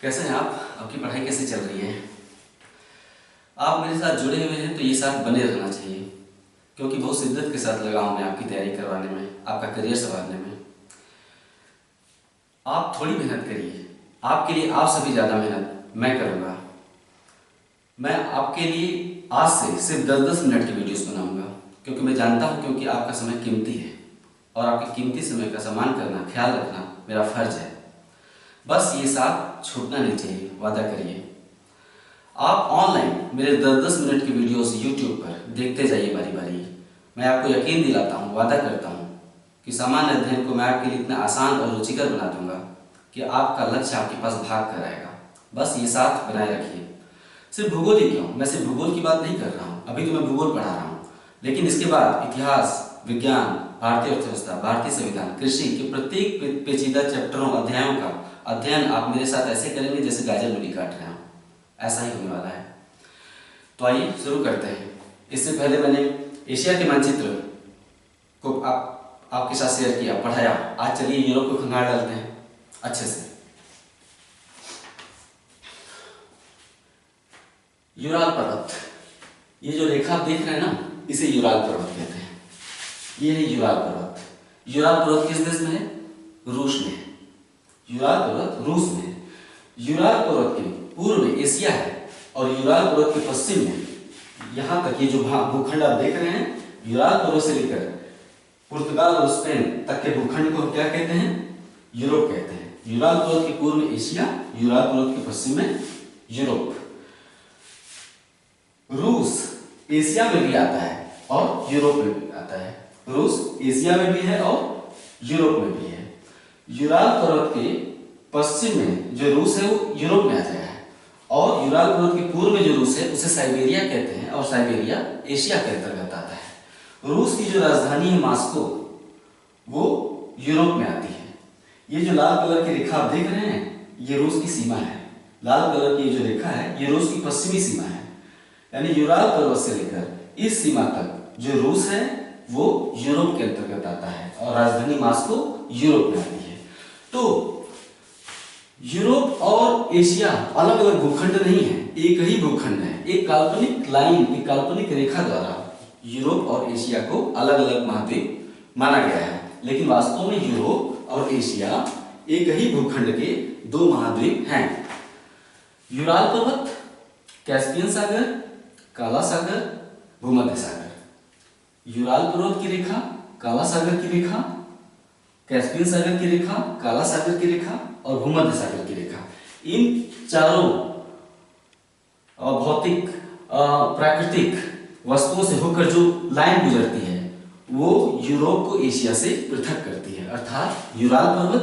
कैसे हैं आप? आपकी पढ़ाई कैसे चल रही है? आप मेरे साथ जुड़े हुए हैं तो ये साथ बने रहना चाहिए, क्योंकि बहुत शिद्दत के साथ लगा हूँ मैं आपकी तैयारी करवाने में, आपका करियर संवारने में। आप थोड़ी मेहनत करिए, आपके लिए आप सभी ज़्यादा मेहनत मैं करूँगा। मैं आपके लिए आज से सिर्फ 10-10 मिनट की वीडियोस बनाऊँगा, क्योंकि मैं जानता हूँ क्योंकि आपका समय कीमती है और आपके कीमती समय का सम्मान करना, ख्याल रखना मेरा फर्ज है। बस ये साथ छूटना नहीं चाहिए, वादा करिए। आप ऑनलाइन मेरे 10-10 मिनट की वीडियोस यूट्यूब पर देखते जाइए बारी बारी। मैं आपको यकीन दिलाता हूँ, वादा करता हूँ कि सामान्य अध्ययन को मैं आपके लिए इतना आसान और रुचिकर बना दूंगा कि आपका लक्ष्य आपके पास भाग कर आएगा। बस ये साथ बनाए रखिए। सिर्फ भूगोल ही क्यों, मैं सिर्फ भूगोल की बात नहीं कर रहा हूँ, अभी तो मैं भूगोल पढ़ा रहा हूँ, लेकिन इसके बाद इतिहास, विज्ञान, भारतीय अर्थव्यवस्था, भारतीय संविधान, कृषि के प्रत्येक पेचीदा चैप्टरों, अध्यायों का अध्ययन आप मेरे साथ ऐसे करेंगे जैसे गाजर मूली काट रहे हो। ऐसा ही होने वाला है। तो आइए शुरू करते हैं। इससे पहले मैंने एशिया के मानचित्र को आपके साथ शेयर किया, पढ़ाया। आज चलिए यूरोप को खंगाल डालते हैं अच्छे से। यूराल पर्वत, ये जो रेखा आप देख रहे हैं ना, इसे यूराल पर्वत कहते हैं। ये है यूराल पर्वत। यूराल पर्वत किस देश में है? रूस में है। यूराल पर्वत रूस में है। यूराल पर्वत के पूर्व में एशिया है और यूराल पर्वत के पश्चिम में यहाँ तक ये जो भूखंड आप देख रहे हैं, यूराल पर्वत से लेकर पुर्तगाल और स्पेन तक के भूखंड को क्या कहते हैं? यूरोप कहते हैं। यूराल पर्वत के पूर्व में एशिया, यूराल पर्वत के पश्चिम में यूरोप। रूस एशिया में भी आता है और यूरोप में भी आता है। रूस एशिया में भी है और यूरोप में भी है। यूराल पर्वत के पश्चिम में जो रूस है वो यूरोप में आ जाएगा, और यूराल पर्वत के पूर्व में जो रूस है उसे साइबेरिया कहते हैं, और साइबेरिया एशिया के अंतर्गत आता है। रूस की जो राजधानी है मॉस्को, वो यूरोप में आती है। ये जो लाल कलर की रेखा आप देख रहे हैं, ये रूस की सीमा है। लाल कलर की जो रेखा है, ये रूस की पश्चिमी सीमा है। यानी यूराल पर्वत से लेकर इस सीमा तक जो रूस है वो यूरोप के अंतर्गत आता है, और राजधानी मॉस्को यूरोप में आती है। तो यूरोप और एशिया अलग अलग भूखंड नहीं है, एक ही भूखंड है। एक काल्पनिक लाइन, एक काल्पनिक रेखा द्वारा यूरोप और एशिया को अलग अलग महाद्वीप माना गया है, लेकिन वास्तव में यूरोप और एशिया एक ही भूखंड के दो महाद्वीप हैं। यूराल पर्वत, कैस्पियन सागर, काला सागर, भूमध्य सागर। यूराल पर्वत की रेखा, काला सागर की रेखा, कैस्पियन सागर की रेखा, काला सागर की रेखा और भूमध्य सागर की रेखा, इन चारों भौतिक प्राकृतिक वस्तुओं से होकर जो लाइन गुजरती है वो यूरोप को एशिया से पृथक करती है। अर्थात यूराल पर्वत,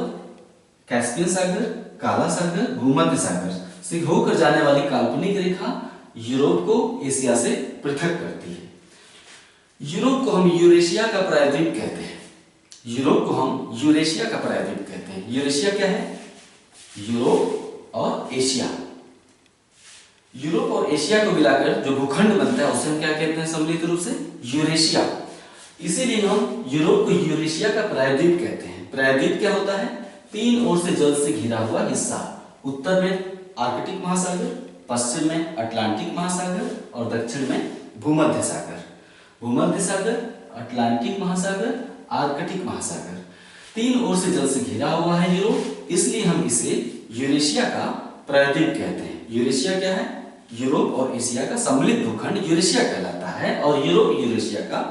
कैस्पियन सागर, काला सागर, भूमध्य सागर से होकर जाने वाली काल्पनिक रेखा यूरोप को एशिया से पृथक करती है। यूरोप को हम यूरेशिया का प्रायद्वीप कहते हैं। यूरोप को हम यूरेशिया का प्रायद्वीप कहते हैं। यूरेशिया क्या है? यूरोप और एशिया। यूरोप और एशिया को मिलाकर जो भूखंड बनता है उसे हम क्या कहते हैं सम्मिलित रूप से? यूरेशिया। इसीलिए हम यूरोप को यूरेशिया का प्रायद्वीप कहते हैं। प्रायद्वीप क्या होता है? तीन ओर से जल से घिरा हुआ हिस्सा। उत्तर में आर्कटिक महासागर, पश्चिम में अटलांटिक महासागर और दक्षिण में भूमध्य सागर। भूमध्य सागर, अटलांटिक महासागर, आर्कटिक महासागर, तीन ओर से जल से घिरा हुआ है यूरोप, इसलिए हम इसे यूरेशिया का प्रायद्वीप कहते हैं। यूरेशिया क्या है? यूरोप और एशिया का सम्मिलित भूखंड यूरेशिया कहलाता है, और यूरोप यूरेशिया का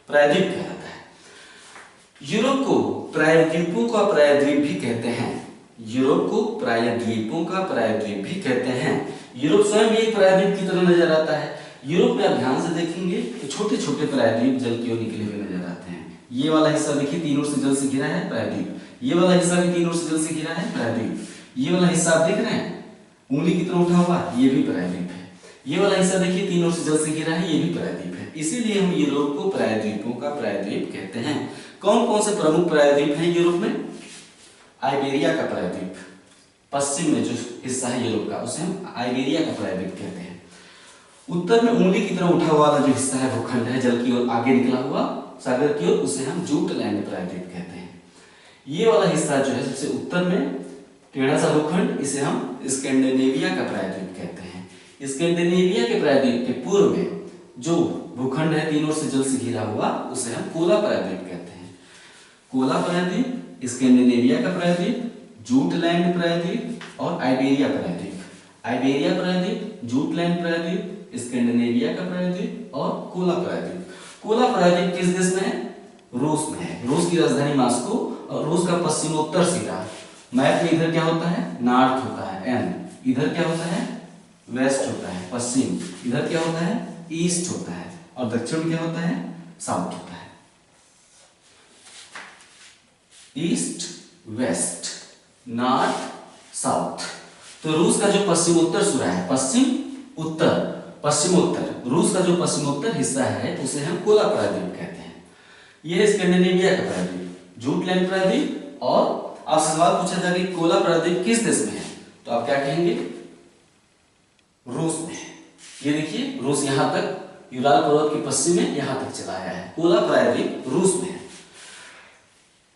प्रायद्वीप कहलाता है। यूरोप को प्रायद्वीपों का प्रायद्वीप भी कहते हैं। यूरोप को प्रायद्वीपों का प्रायद्वीप भी कहते हैं। यूरोप स्वयं भी एक प्रायद्वीप की तरह नजर आता है। यूरोप में आप ध्यान से देखेंगे तो छोटे छोटे प्रायद्वीप जल की ओर निकले हुए नजर आते हैं। ये वाला हिस्सा देखिए तीन ओर से जल से घिरा है, प्रायद्वीप। ये वाला हिस्सा भी तीन ओर से जल से घिरा है, प्रायद्वीप। ये वाला हिस्सा आप देख रहे हैं उंगली की तरह उठा हुआ, ये भी प्रायद्वीप है। ये वाला हिस्सा देखिए तीन ओर से जल से घिरा है, ये भी प्रायद्वीप है। इसीलिए हम यूरोप को प्रायद्वीपों का प्रायद्वीप कहते हैं। कौन कौन से प्रमुख प्रायद्वीप हैं यूरोप में? आइबेरिया का प्रायद्वीप, पश्चिम में जो हिस्सा है यूरोप का उसे हम आइबेरिया का प्रायद्वीप कहते हैं। उत्तर में उंगली की तरह उठा हुआ जो हिस्सा है भूखंड है जल की ओर आगे निकला हुआ सागर की ओर, उसे हम जूटलैंड प्रायद्वीप कहते हैं। ये वाला हिस्सा जो है सबसे उत्तर में टेढ़ा सा भूखंड, इसे हम स्कैंडिनेविया का प्रायद्वीप कहते हैं। स्कैंडिनेविया के प्रायद्वीप के पूर्व में जो भूखंड है तीन ओर से जल से घिरा हुआ, उसे हम कोला प्रायद्वीप कहते हैं। कोला प्रायद्वीप, स्कैंडिनेविया का प्रायद्वीप, जूटलैंड प्रायद्वीप और आइबेरिया प्रायद्वीप। आइबेरिया प्रायद्वीप, जूटलैंड प्रायद्वीप, स्कैंडिनेविया का प्रायद्वीप और कोला प्रायद्वीप। कोला प्रायद्वीप किस देश में है? रूस में है। रूस की राजधानी मॉस्को और रूस का पश्चिमोत्तर सिरा। मैप में इधर क्या होता है? नॉर्थ होता है एन, इधर क्या होता है? वेस्ट होता है पश्चिम, इधर क्या होता है? ईस्ट होता है और दक्षिण क्या होता है? साउथ होता है। East west north south. तो रूस का जो पश्चिमोत्तर सिरा है, पश्चिमोत्तर रूस का जो पश्चिमोत्तर हिस्सा है उसे हम कोला प्रायद्वीप कहते हैं। यह स्कैंडिनेविया का प्रायद्वीप, जूटलैंड प्रायद्वीप। और आपसे सवाल पूछा जाएगा कि कोला प्रायद्वीप किस देश में है, तो आप क्या कहेंगे? रूस में है। ये देखिए रूस यहां तक यूराल पर्वत के पश्चिम में यहां तक चला आया है। कोला प्रायद्वीप रूस में है।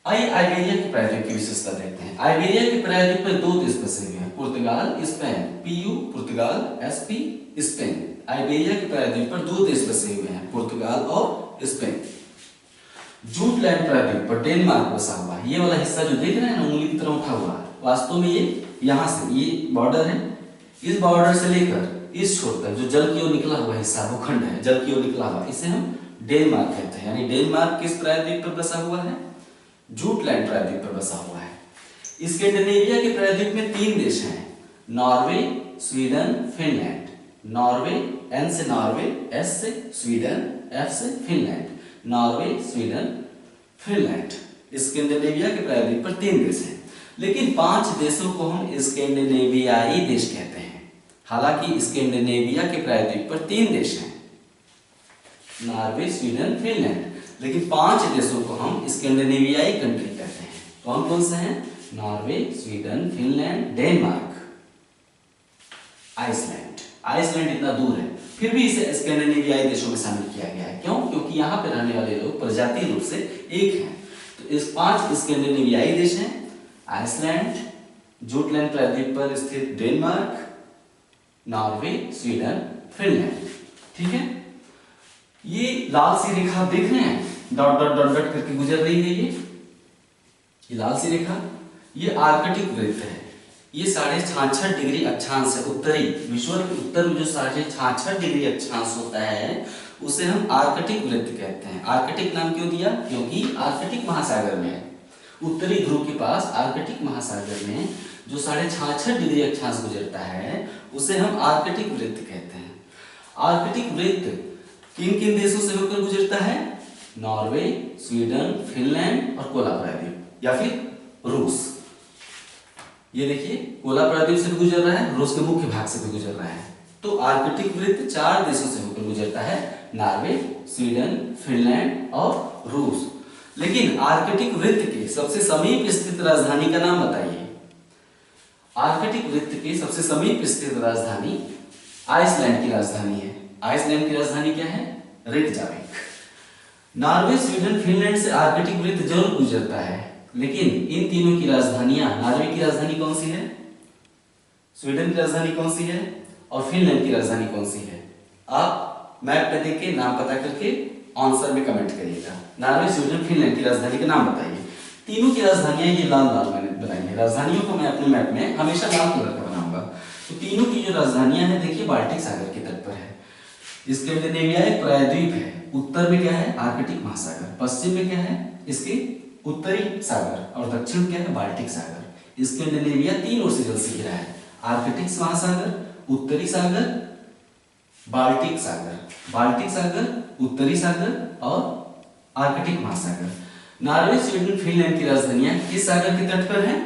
आइबेरिया के प्रायद्वीप की विशेषता देखते हैं। आइबेरिया के प्रायद्वीप पर दो देश बसे हुए हैं, पुर्तगाल स्पेन। पीयू पुर्तगाल, एसपी स्पेन। आइबेरिया के प्रायद्वीप पर दो देश बसे हुए हैं, पुर्तगाल और स्पेन। जूटलैंड प्रायद्वीप पर डेनमार्क बसा हुआ है। ये वाला हिस्सा जो देख रहे हैं ना, उंगली की तरह उठा हुआ है, वास्तव में ये यहां से ये बॉर्डर है, इस बॉर्डर से लेकर इस छोर तक जो जल की ओर निकला हुआ हिस्सा भूखंड है, जल की ओर निकला हुआ, इसे हम डेनमार्क कहते हैं। यानी डेनमार्क किस प्रायद्वीप पर बसा हुआ है? जूटलैंड प्रायद्वीप पर बसा हुआ है। स्कैंडिनेविया के प्रायद्वीप में तीन देश हैं, Norway, Sweden, Finland. Norway, N से नॉर्वे, एस से स्वीडन, एफ से Finland. Norway, Sweden, Finland. Scandinavia के प्रायद्वीप पर तीन देश हैं, लेकिन 5 देशों को हम स्कैंडिनेवियाई देश कहते हैं। हालांकि स्कैंडिनेविया के प्रायद्वीप पर 3 देश हैं, नॉर्वे, स्वीडन, फिनलैंड, लेकिन 5 देशों को हम स्कैंडिनेवियाई कंट्री कहते हैं। कौन कौन से हैं? Norway, Sweden, Finland, Denmark, Iceland. Iceland इतना दूर है, फिर भी इसे स्कैंडिनेवियाई देशों में शामिल किया गया है। क्यों? क्योंकि यहाँ पे रहने वाले लोग प्रजातीय रूप से एक हैं। तो इस 5 स्कैंडिनेवियाई देश हैं, आइसलैंड, जूटलैंड प्रायद्वीप पर स्थित डेनमार्क, नॉर्वे, स्वीडन, फिनलैंड। ठीक है, ये लाल सी रेखा देख रहे हैं, डॉट डॉट डॉट डॉट करके गुजर रही है। ये लाल सी रेखा, ये आर्कटिक वृत्त है। ये 66.5 डिग्री अक्षांश है, उत्तरी विषुवत के उत्तर में जो 66.5 डिग्री अक्षांश होता है उसे हम आर्कटिक वृत्त कहते हैं। आर्कटिक नाम क्यों दिया? क्योंकि आर्कटिक महासागर में, उत्तरी ध्रुव के पास आर्कटिक महासागर में जो 66.5 डिग्री अक्षांश गुजरता है उसे हम आर्कटिक वृत्त कहते हैं। आर्कटिक वृत्त किन किन देशों से होकर गुजरता है? नॉर्वे, स्वीडन, फिनलैंड और कोला प्रायद्वीप या फिर रूस। ये देखिए कोला प्रायद्वीप से भी गुजर रहा है, रूस के मुख्य भाग से भी गुजर रहा है। तो आर्कटिक वृत्त 4 देशों से होकर गुजरता है, नॉर्वे, स्वीडन, फिनलैंड और रूस। लेकिन आर्कटिक वृत्त के सबसे समीप स्थित राजधानी का नाम बताइए। आर्कटिक वृत्त के सबसे समीप स्थित राजधानी आइसलैंड की राजधानी है। आइसलैंड की राजधानी क्या है? रेकजाविक। नॉर्वे, स्वीडन, फिनलैंड से आर्कटिक वृत्त जरूर गुजरता है, लेकिन इन तीनों की राजधानियां, नॉर्वे की राजधानी कौन सी है, स्वीडन की राजधानी कौन सी है और फिनलैंड की राजधानी कौन सी है? आप मैप पे देख के नाम पता करके आंसर में कमेंट करिएगा। नॉर्वे, स्वीडन, फिनलैंड की राजधानी का नाम बताइए। तीनों की राजधानियां ये लाल लाल मैंने बनाई है। राजधानियों को मैं अपने मैप में हमेशा लाल कलर का बनाऊंगा। तो तीनों की जो राजधानियां हैं देखिए बाल्टिक सागर के तट पर है। स्कैंडिनेविया एक प्रायद्वीप है, उत्तर में क्या है? आर्कटिक महासागर, पश्चिम में क्या है? इसके उत्तरी सागर और दक्षिण क्या है? बाल्टिक सागर। स्कैंडिनेविया 3 ओर से जल से घिरा है, आर्कटिक महासागर, उत्तरी सागर, बाल्टिक सागर। बाल्टिक सागर, उत्तरी सागर और आर्कटिक महासागर। नॉर्वे, स्वीडन, फिनलैंड की राजधानियां किस सागर के तट पर हैं?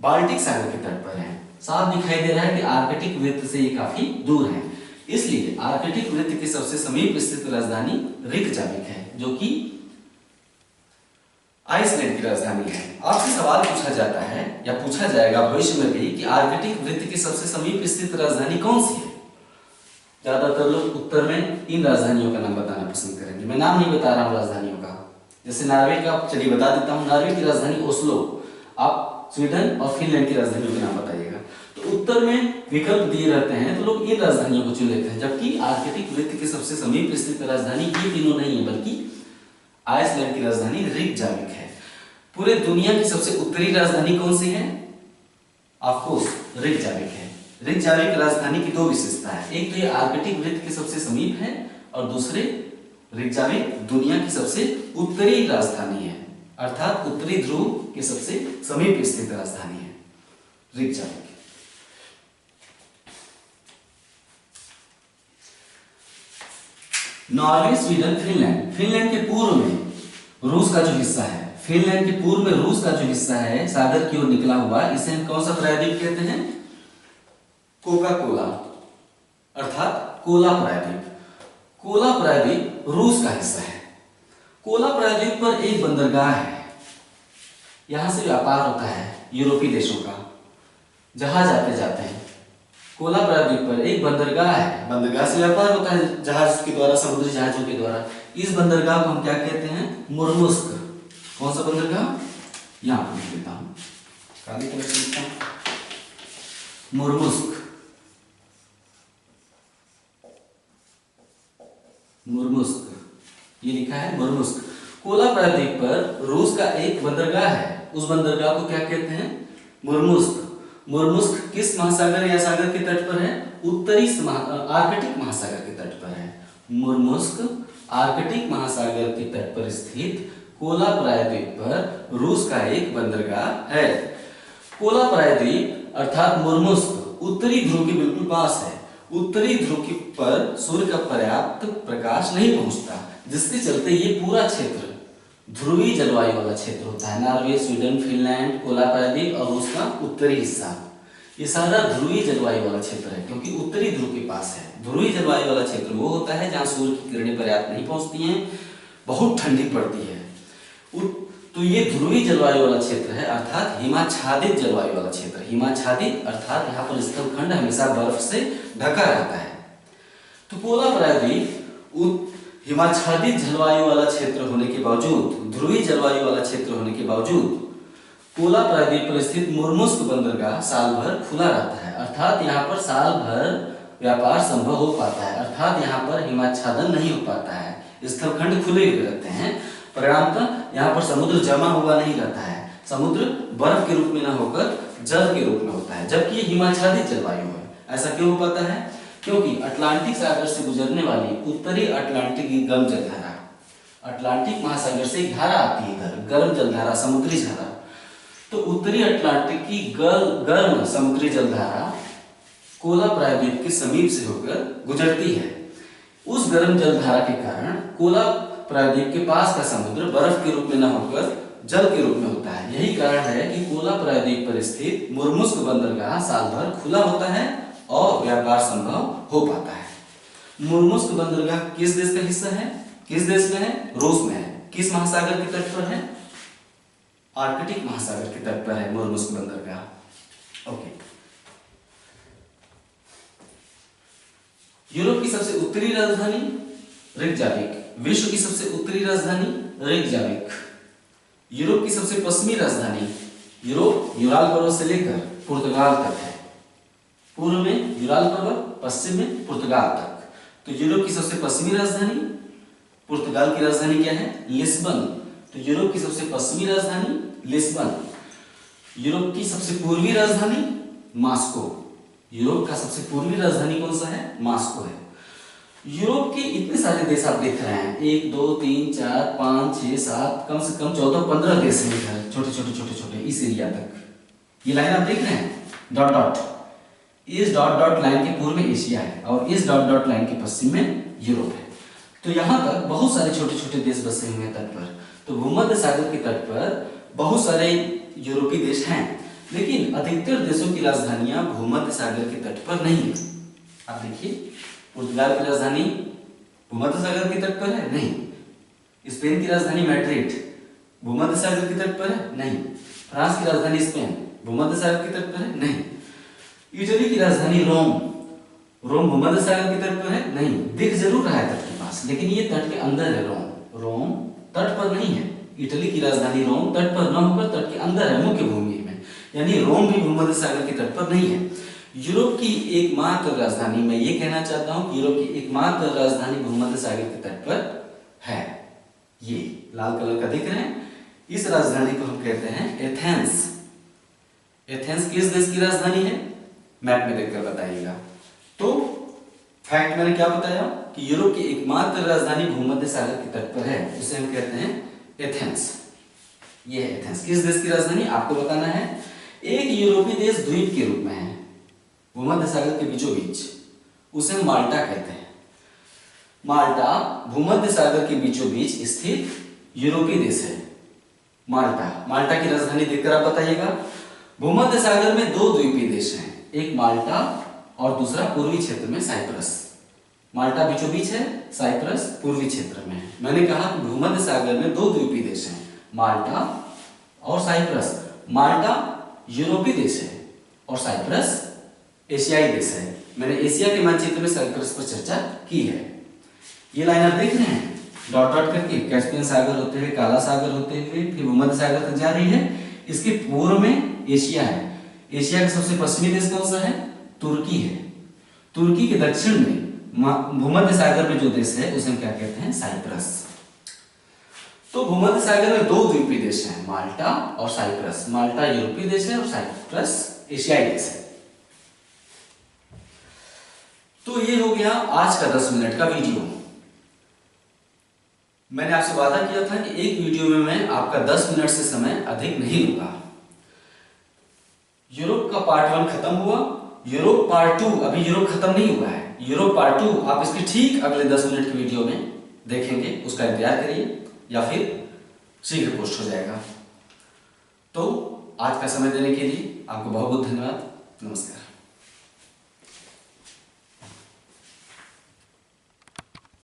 बाल्टिक सागर के तट पर हैं। साफ दिखाई दे रहा है कि आर्कटिक वृत्त से ये काफी दूर है, इसलिए आर्कटिक वृत्त के सबसे समीप स्थित राजधानी रेकजाविक है, जो कि आइसलैंड की राजधानी है। आपसे सवाल पूछा जाता है या पूछा जाएगा भविष्य में भी कि आर्कटिक वृत्त की सबसे समीप स्थित राजधानी कौन सी है? ज्यादातर लोग उत्तर में इन राजधानियों का नाम बताना पसंद करेंगे। मैं नाम नहीं बता रहा हूँ राजधानियों का, जैसे नॉर्वे का चलिए बता देता हूँ। नॉर्वे की राजधानी ओस्लो। आप स्वीडन और फिनलैंड की राजधानियों के नाम बताइएगा। तो उत्तर में विकल्प दिए रहते हैं तो लोग इन राजधानियों को चुन लेते हैं, जबकि आर्कटिक वृत्त के सबसे समीप स्थित राजधानी ये तीनों नहीं है, बल्कि आइसलैंड की राजधानी रिकजाविक है। पूरे दुनिया की सबसे उत्तरी राजधानी कौन सी है? ऑफकोर्स रिकजाविक है। रिकजाविक राजधानी की दो विशेषता है, एक तो ये आर्कटिक वृत्त के सबसे समीप है और दूसरे रिकजाविक दुनिया की सबसे उत्तरी राजधानी है, अर्थात उत्तरी ध्रुव के सबसे समीप स्थित राजधानी है Reykjavik. Norway, Sweden, Finland. Finland के पूर्व में रूस का जो हिस्सा है, फिनलैंड के पूर्व में रूस का जो हिस्सा है सागर की ओर निकला हुआ, इसे हम कौन सा प्रायद्वीप कहते हैं? कोका कोला, अर्थात कोला प्रायद्वीप। कोला प्रायद्वीप रूस का हिस्सा है। कोला प्रायद्वीप पर एक बंदरगाह है, यहां से व्यापार होता है यूरोपीय देशों का, जहाज आते जाते हैं। कोला प्रायद्वीप पर एक बंदरगाह है, बंदरगाह से व्यापार होता है जहाज के द्वारा, समुद्री जहाजों के द्वारा। इस बंदरगाह को हम क्या कहते हैं? मुर्मुस्क। कौन सा बंदरगाह? यहां पर लिख देता हूं, काली कलर से लिखता हूं, मुर्मुस्क। मुर्मुस्क, ये लिखा है मुर्मुस्क। कोला प्रायद्वीप पर रूस का एक बंदरगाह है, उस बंदरगाह को क्या कहते हैं? मुर्मुस्क। मुर्मुस्क किस महासागर या सागर के तट पर है? उत्तरी आर्कटिक महासागर के तट पर है। मुर्मुस्क आर्कटिक महासागर के तट पर स्थित कोला प्रायद्वीप पर रूस का एक बंदरगाह है। कोला प्रायद्वीप अर्थात मुर्मुस्क उत्तरी ध्रुव के बिल्कुल पास है। उत्तरी ध्रुव के पर सूर्य का पर्याप्त प्रकाश नहीं पहुंचता, जिसके चलते ये पूरा क्षेत्र ध्रुवीय जलवायु वाला क्षेत्र होता है। नॉर्वे, स्वीडन, फिनलैंड, कोला प्रायद्वीप और रूस का उत्तरी हिस्सा, ये सारा ध्रुवीय जलवायु वाला क्षेत्र है, क्योंकि उत्तरी ध्रुव के पास है। ध्रुवीय जलवायु वाला क्षेत्र वो होता है जहां सूर्य की किरणें पर्याप्त नहीं पहुंचती हैं, बहुत ठंडी पड़ती है। तो ये ध्रुवीय जलवायु वाला क्षेत्र है, अर्थात हिमाच्छादित जलवायु वाला क्षेत्र। हिमाच्छादित अर्थात यहाँ पर स्थलखंड हमेशा बर्फ से ढका रहता है। तो कोला प्रायद्वीप हिमाच्छादित जलवायु वाला क्षेत्र होने के बावजूद, ध्रुवीय जलवायु वाला क्षेत्र होने के बावजूद, कोला प्रायद्वीप पर स्थित मुर्मुस्क बंदरगाह साल भर खुला रहता है, अर्थात यहाँ पर साल भर व्यापार संभव हो पाता है, अर्थात यहाँ पर हिमाच्छादन नहीं हो पाता है, स्थलखंड खुले हुए रहते हैं। परिणामतः यहाँ पर समुद्र जमा हुआ नहीं रहता है, समुद्र बर्फ के रूप में न होकर जल के रूप में होता है, जबकि ये हिमाच्छादित जलवायु है। ऐसा क्यों हो पाता है? क्योंकि अटलांटिक सागर से गुजरने वाली उत्तरी अटलांटिक की गर्म जलधारा, अटलांटिक महासागर से एक धारा आती है इधर, गर्म जलधारा, समुद्री धारा। तो उत्तरी अटलांटिक की गर्म समुद्री जलधारा कोला प्रायद्वीप के समीप से होकर गुजरती है। उस गर्म जलधारा के कारण कोला प्रायद्वीप के पास का समुद्र बर्फ के रूप में न होकर जल के रूप में होता है। यही कारण है कि कोला प्रायद्वीप पर स्थित मुर्मुस्क बंदरगाह साल भर खुला होता है और व्यापार संभव हो पाता है। मुर्मुस्क बंदरगाह किस देश का हिस्सा है? किस देश में है? रूस में है। किस महासागर के तट पर है? आर्कटिक महासागर के तट पर है मुर्मुस्क बंदरगाह। ओके। यूरोप की सबसे उत्तरी राजधानी रेकजाविक। विश्व की सबसे उत्तरी राजधानी रेकजाविक। यूरोप की सबसे पश्चिमी राजधानी, यूरोप यूराल पर्वत से लेकर पुर्तगाल तक है। पूर्व में यूराल पर्वत, पश्चिम में पुर्तगाल तक। तो यूरोप की सबसे पश्चिमी राजधानी, पुर्तगाल की राजधानी क्या है? लिस्बन। तो यूरोप की सबसे पश्चिमी राजधानी लिस्बन। यूरोप की सबसे पूर्वी राजधानी मॉस्को। यूरोप का सबसे पूर्वी राजधानी कौन सा है? मॉस्को है। यूरोप के इतने सारे देश आप देख रहे हैं, 1 2 3 4 5 6 7, कम से कम 14-15 देश हैं इधर, छोटे छोटे छोटे छोटे इस एरिया तक। ये लाइन आप देख रहे हैं, डॉट डॉट। इस डॉट डॉट लाइन के पूर्व में एशिया है और इस डॉट डॉट लाइन के पश्चिम में यूरोप है। तो यहाँ तक बहुत सारे छोटे छोटे देश बसे हुए हैं तट पर। तो भूमध्य सागर के तट पर बहुत सारे यूरोपीय देश हैं, लेकिन अधिकतर देशों की राजधानियां भूमध्य सागर के तट पर नहीं है। आप देखिए, पुर्तगाल की राजधानी भूमध्य सागर के तट पर है? नहीं। स्पेन की राजधानी मैड्रिड भूमध्य सागर के तट पर है? नहीं। फ्रांस की राजधानी स्पेन भूमध्य सागर के तट पर है? नहीं। इटली की राजधानी रोम भूमध्य सागर के तट पर है? नहीं। दिख जरूर रहा है तट के पास, लेकिन ये तट के अंदर है। रोम तट पर नहीं है। इटली की राजधानी रोम तट पर न होकर तट के अंदर है, मुख्य भूमि में। यानी रोम भी भूमध्य सागर के तट पर नहीं है। यूरोप की एकमात्र राजधानी, मैं ये कहना चाहता हूं कि यूरोप की एकमात्र राजधानी भूमध्य सागर के तट पर है। ये लाल कलर का दिख रहे हैं, इस राजधानी को हम कहते हैं एथेंस। एथेंस किस देश की राजधानी है, मैप में देखकर बताइएगा। तो फैक्ट मैंने क्या बताया कि यूरोप की एकमात्र राजधानी भूमध्य सागर के तट पर है, उसे हम कहते हैं एथेंस। ये है एथेंस, किस देश की राजधानी आपको बताना है। एक यूरोपीय देश द्वीप के रूप में है भूमध्य सागर के बीचों बीच, उसे हम माल्टा कहते हैं। माल्टा भूमध्य सागर के बीचों बीच स्थित यूरोपीय देश है माल्टा। माल्टा की राजधानी देखकर आप बताइएगा। भूमध्य सागर में दो द्वीपीय देश हैं, एक माल्टा और दूसरा पूर्वी क्षेत्र में साइप्रस। माल्टा बीचों बीच है, साइप्रस पूर्वी क्षेत्र में है। मैंने कहा कि भूमध्य सागर में दो द्वीपीय देश हैं, माल्टा और साइप्रस। माल्टा यूरोपीय देश है और साइप्रस एशियाई देश है। मैंने एशिया के मानचित्र में साइप्रस पर चर्चा की है। ये लाइन आप देख रहे हैं डॉट डॉट करके, कैस्पियन सागर होते हुए, काला सागर होते हुए फिर भूमध्य सागर तक जा रही है। इसके पूर्व में एशिया है। एशिया का सबसे पश्चिमी देश कौन सा है, तुर्की है। तुर्की के दक्षिण में भूमध्य सागर में जो देश है उसे हम क्या कहते हैं, साइप्रस। तो भूमध्य सागर में दो द्वीपीय देश हैं, माल्टा और साइप्रस। माल्टा यूरोपीय देश है और साइप्रस एशियाई देश है। तो ये हो गया आज का 10 मिनट का वीडियो। मैंने आपसे वादा किया था कि एक वीडियो में मैं आपका 10 मिनट से समय अधिक नहीं लूंगा। यूरोप का पार्ट 1 खत्म हुआ, यूरोप पार्ट 2 अभी यूरोप खत्म नहीं हुआ है। यूरोप पार्ट 2 आप इसके ठीक अगले 10 मिनट की वीडियो में देखेंगे, उसका इंतजार करिए या फिर शीघ्र पोस्ट हो जाएगा। तो आज का समय देने के लिए आपको बहुत बहुत धन्यवाद। नमस्कार।